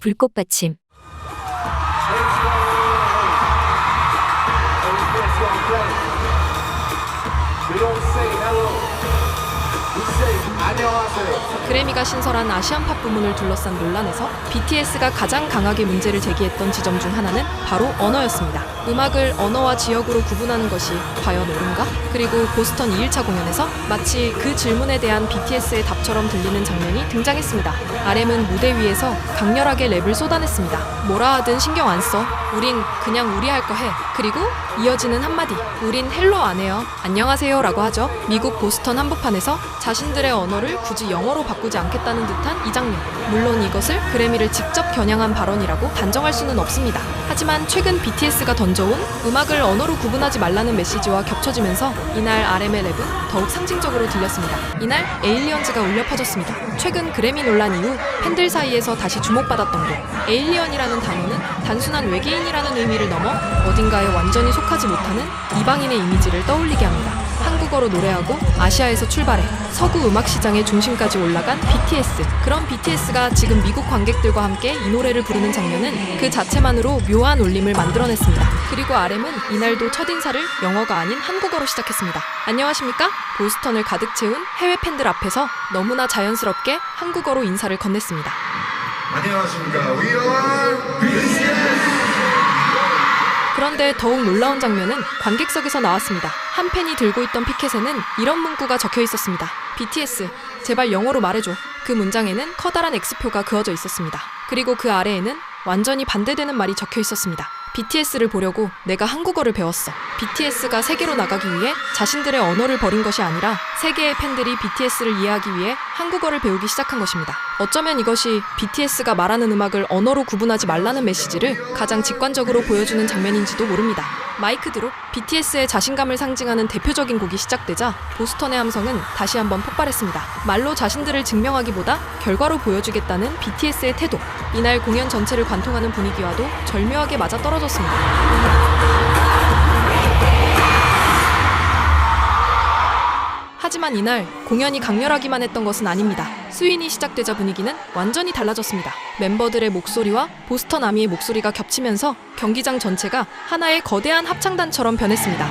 불꽃 받침. 그래미가 신설한 아시안 팝 부문을 둘러싼 논란에서 BTS가 가장 강하게 문제를 제기했던 지점 중 하나는 바로 언어였습니다. 음악을 언어와 지역으로 구분하는 것이 과연 옳은가? 그리고 보스턴 2일차 공연에서 마치 그 질문에 대한 BTS의 답처럼 들리는 장면이 등장했습니다. RM은 무대 위에서 강렬하게 랩을 쏟아냈습니다. 뭐라 하든 신경 안 써. 우린 그냥 우리 할 거 해. 그리고 이어지는 한마디. 우린 헬로 안 해요. 안녕하세요 라고 하죠. 미국 보스턴 한복판에서 자신들의 언어를 굳이 영어로 바꾸지 않겠다는 듯한 이 장면. 물론 이것을 그래미를 직접 겨냥한 발언이라고 단정할 수는 없습니다. 하지만 최근 BTS가 던져온 음악을 언어로 구분하지 말라는 메시지와 겹쳐지면서 이날 RM의 랩은 더욱 상징적으로 들렸습니다. 이날 에일리언즈가 울려 퍼졌습니다. 최근 그래미 논란 이후 팬들 사이에서 다시 주목받았던 곡. 에일리언이라는 단어는 단순한 외계인이라는 의미를 넘어 어딘가에 완전히 속하지 못하는 이방인의 이미지를 떠올리게 합니다. 한국어로 노래하고 아시아에서 출발해 서구 음악 시장의 중심까지 올라간 BTS. 그런 BTS가 지금 미국 관객들과 함께 이 노래를 부르는 장면은 그 자체만으로 묘한 울림을 만들어냈습니다. 그리고 RM은 이날도 첫인사를 영어가 아닌 한국어로 시작했습니다. 안녕하십니까? 보스턴을 가득 채운 해외 팬들 앞에서 너무나 자연스럽게 한국어로 인사를 건넸습니다. 안녕하십니까? We are BTS! 그런데 더욱 놀라운 장면은 관객석에서 나왔습니다. 한 팬이 들고 있던 피켓에는 이런 문구가 적혀 있었습니다. BTS, 제발 영어로 말해줘. 그 문장에는 커다란 X표가 그어져 있었습니다. 그리고 그 아래에는 완전히 반대되는 말이 적혀 있었습니다. BTS를 보려고 내가 한국어를 배웠어. BTS가 세계로 나가기 위해 자신들의 언어를 버린 것이 아니라 세계의 팬들이 BTS를 이해하기 위해 한국어를 배우기 시작한 것입니다. 어쩌면 이것이 BTS가 말하는 음악을 언어로 구분하지 말라는 메시지를 가장 직관적으로 보여주는 장면인지도 모릅니다. 마이크 드롭, BTS의 자신감을 상징하는 대표적인 곡이 시작되자 보스턴의 함성은 다시 한번 폭발했습니다. 말로 자신들을 증명하기보다 결과로 보여주겠다는 BTS의 태도. 이날 공연 전체를 관통하는 분위기와도 절묘하게 맞아떨어졌습니다. 하지만 이날 공연이 강렬하기만 했던 것은 아닙니다. 스윙이 시작되자 분위기는 완전히 달라졌습니다. 멤버들의 목소리와 보스턴 아미의 목소리가 겹치면서 경기장 전체가 하나의 거대한 합창단처럼 변했습니다.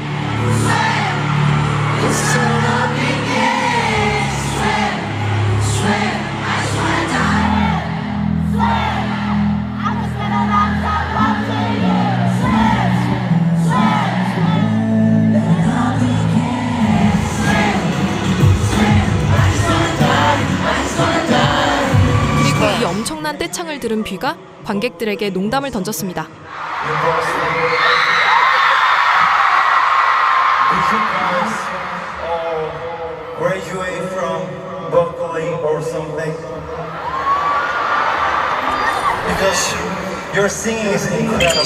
이 엄청난 떼창을 들은 뷔가 관객들에게 농담을 던졌습니다. Graduate from Berkeley or something? Because your singing is incredible.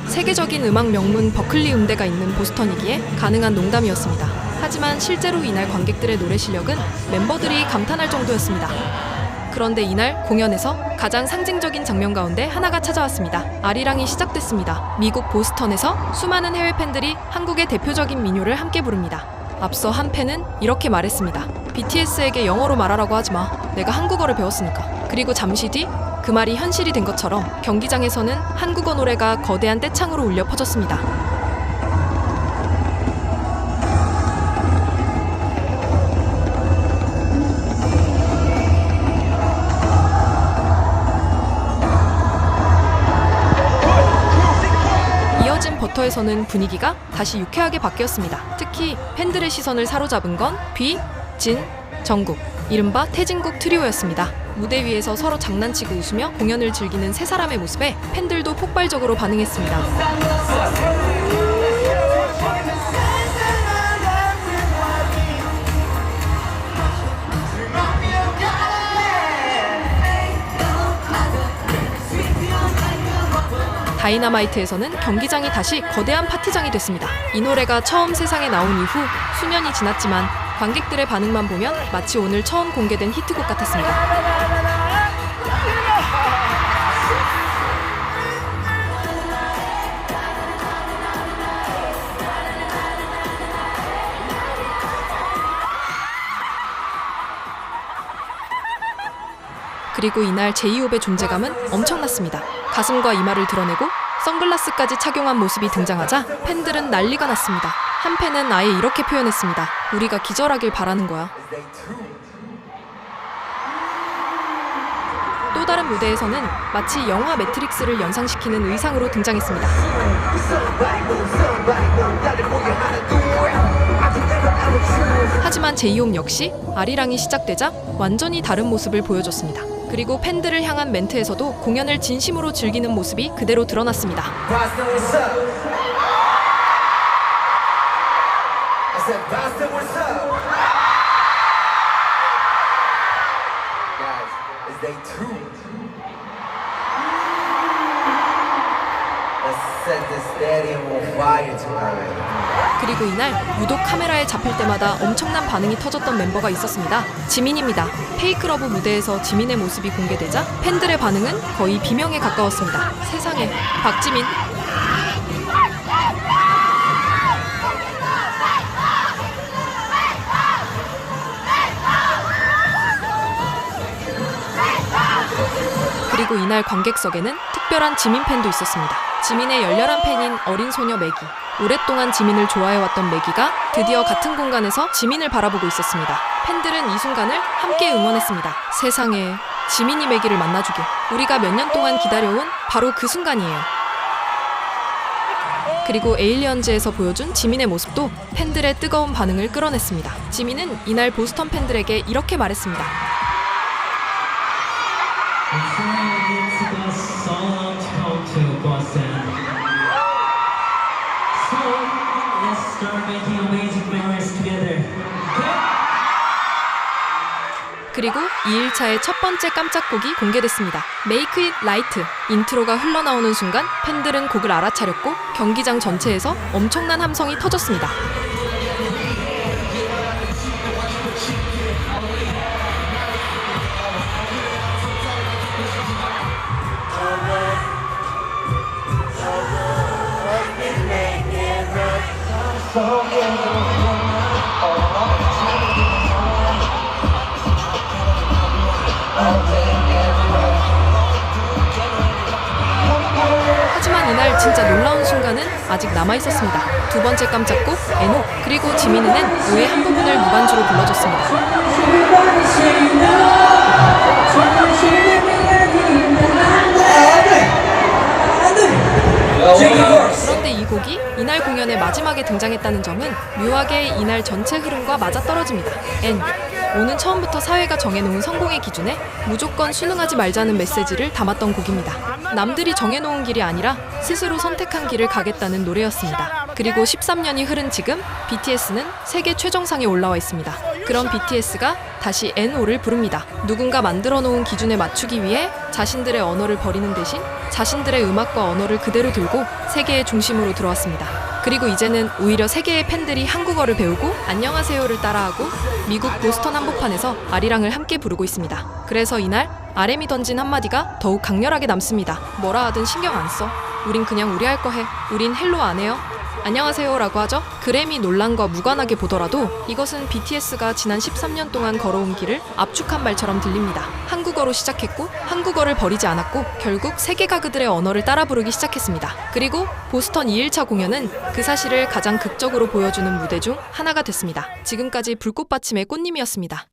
세계적인 음악 명문 버클리 음대가 있는 보스턴이기에 가능한 농담이었습니다. 하지만 실제로 이날 관객들의 노래 실력은 멤버들이 감탄할 정도였습니다. 그런데 이날 공연에서 가장 상징적인 장면 가운데 하나가 찾아왔습니다. 아리랑이 시작됐습니다. 미국 보스턴에서 수많은 해외 팬들이 한국의 대표적인 민요를 함께 부릅니다. 앞서 한 팬은 이렇게 말했습니다. BTS에게 영어로 말하라고 하지 마. 내가 한국어를 배웠으니까. 그리고 잠시 뒤 그 말이 현실이 된 것처럼 경기장에서는 한국어 노래가 거대한 떼창으로 울려 퍼졌습니다. 이어진 버터에서는 분위기가 다시 유쾌하게 바뀌었습니다. 특히 팬들의 시선을 사로잡은 건 뷔, 진, 정국, 이른바 태진국 트리오였습니다. 무대 위에서 서로 장난치고 웃으며 공연을 즐기는 세 사람의 모습에 팬들도 폭발적으로 반응했습니다. 다이너마이트에서는 경기장이 다시 거대한 파티장이 됐습니다. 이 노래가 처음 세상에 나온 이후 수년이 지났지만 관객들의 반응만 보면 마치 오늘 처음 공개된 히트곡 같았습니다. 그리고 이날 제이홉의 존재감은 엄청났습니다. 가슴과 이마를 드러내고 선글라스까지 착용한 모습이 등장하자 팬들은 난리가 났습니다. 한 팬은 아예 이렇게 표현했습니다. 우리가 기절하길 바라는 거야. 또 다른 무대에서는 마치 영화 매트릭스를 연상시키는 의상으로 등장했습니다. 하지만 제이홉 역시 아리랑이 시작되자 완전히 다른 모습을 보여줬습니다. 그리고 팬들을 향한 멘트에서도 공연을 진심으로 즐기는 모습이 그대로 드러났습니다. 그리고 이날 유독 카메라에 잡힐 때마다 엄청난 반응이 터졌던 멤버가 있었습니다. 지민입니다. 페이크 러브 무대에서 지민의 모습이 공개되자 팬들의 반응은 거의 비명에 가까웠습니다. 세상에, 박지민. 그리고 이날 관객석에는 특별한 지민 팬도 있었습니다. 지민의 열렬한 팬인 어린 소녀 매기. 오랫동안 지민을 좋아해왔던 매기가 드디어 같은 공간에서 지민을 바라보고 있었습니다. 팬들은 이 순간을 함께 응원했습니다. 세상에, 지민이 매기를 만나주길. 우리가 몇 년 동안 기다려온 바로 그 순간이에요. 그리고 에일리언즈에서 보여준 지민의 모습도 팬들의 뜨거운 반응을 끌어냈습니다. 지민은 이날 보스턴 팬들에게 이렇게 말했습니다. 그리고 2일차의 첫 번째 깜짝곡이 공개됐습니다. Make It Right. 인트로가 흘러나오는 순간 팬들은 곡을 알아차렸고 경기장 전체에서 엄청난 함성이 터졌습니다. 하지만 이날 진짜 놀라운 순간은 아직 남아있었습니다. 두 번째 깜짝곡 에노, 그리고 지민이는 노의 한 부분을 무반주로 불러줬습니다. 그런데 이 곡이 이날 공연의 마지막에 등장했다는 점은 묘하게 이날 전체 흐름과 맞아떨어집니다. N. 오는 처음부터 사회가 정해놓은 성공의 기준에 무조건 순응하지 말자는 메시지를 담았던 곡입니다. 남들이 정해놓은 길이 아니라 스스로 선택한 길을 가겠다는 노래였습니다. 그리고 13년이 흐른 지금 BTS는 세계 최정상에 올라와 있습니다. 그런 BTS가 다시 N.O.를 부릅니다. 누군가 만들어 놓은 기준에 맞추기 위해 자신들의 언어를 버리는 대신 자신들의 음악과 언어를 그대로 들고 세계의 중심으로 들어왔습니다. 그리고 이제는 오히려 세계의 팬들이 한국어를 배우고 안녕하세요를 따라하고 미국 보스턴 한복판에서 아리랑을 함께 부르고 있습니다. 그래서 이날 RM이 던진 한마디가 더욱 강렬하게 남습니다. 뭐라 하든 신경 안 써. 우린 그냥 우리 할 거 해. 우린 헬로 안 해요. 안녕하세요라고 하죠. 그래미 논란과 무관하게 보더라도 이것은 BTS가 지난 13년 동안 걸어온 길을 압축한 말처럼 들립니다. 한국어로 시작했고 한국어를 버리지 않았고 결국 세계가 그들의 언어를 따라 부르기 시작했습니다. 그리고 보스턴 2일차 공연은 그 사실을 가장 극적으로 보여주는 무대 중 하나가 됐습니다. 지금까지 불꽃받침의 꽃님이었습니다.